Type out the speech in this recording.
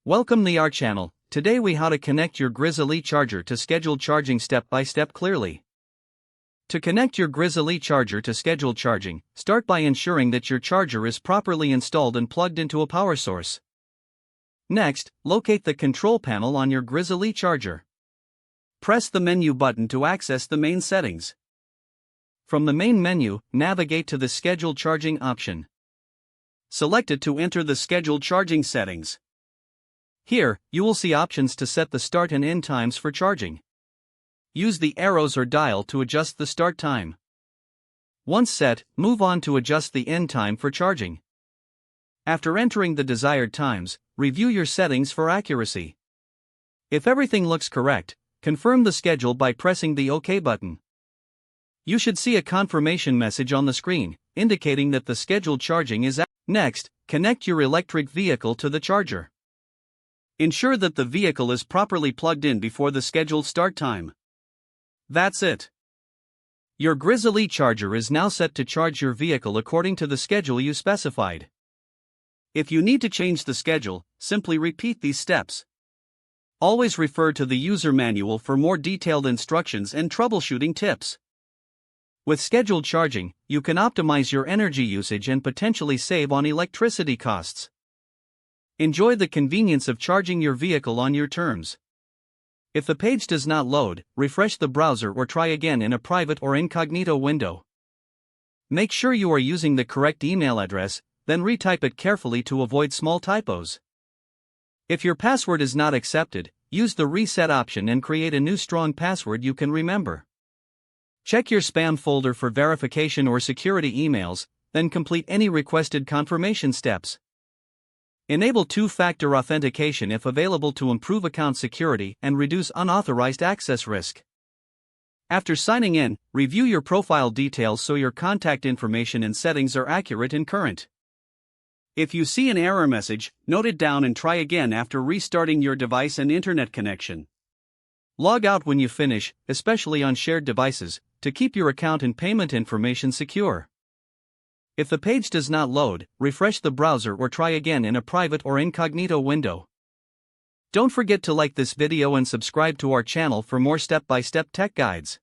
Welcome to our channel. Today we how to connect your Grizzl-E charger to scheduled charging step by step clearly. To connect your Grizzl-E charger to scheduled charging, start by ensuring that your charger is properly installed and plugged into a power source. Next, locate the control panel on your Grizzl-E charger. Press the menu button to access the main settings. From the main menu, navigate to the scheduled charging option. Select it to enter the scheduled charging settings. Here, you will see options to set the start and end times for charging. Use the arrows or dial to adjust the start time. Once set, move on to adjust the end time for charging. After entering the desired times, review your settings for accuracy. If everything looks correct, confirm the schedule by pressing the OK button. You should see a confirmation message on the screen, indicating that the scheduled charging is active. Next, connect your electric vehicle to the charger. Ensure that the vehicle is properly plugged in before the scheduled start time. That's it. Your Grizzl-E charger is now set to charge your vehicle according to the schedule you specified. If you need to change the schedule, simply repeat these steps. Always refer to the user manual for more detailed instructions and troubleshooting tips. With scheduled charging, you can optimize your energy usage and potentially save on electricity costs. Enjoy the convenience of charging your vehicle on your terms. If the page does not load, refresh the browser or try again in a private or incognito window. Make sure you are using the correct email address, then retype it carefully to avoid small typos. If your password is not accepted, use the reset option and create a new strong password you can remember. Check your spam folder for verification or security emails, then complete any requested confirmation steps. Enable two-factor authentication if available to improve account security and reduce unauthorized access risk. After signing in, review your profile details so your contact information and settings are accurate and current. If you see an error message, note it down and try again after restarting your device and internet connection. Log out when you finish, especially on shared devices, to keep your account and payment information secure. If the page does not load, refresh the browser or try again in a private or incognito window. Don't forget to like this video and subscribe to our channel for more step-by-step tech guides.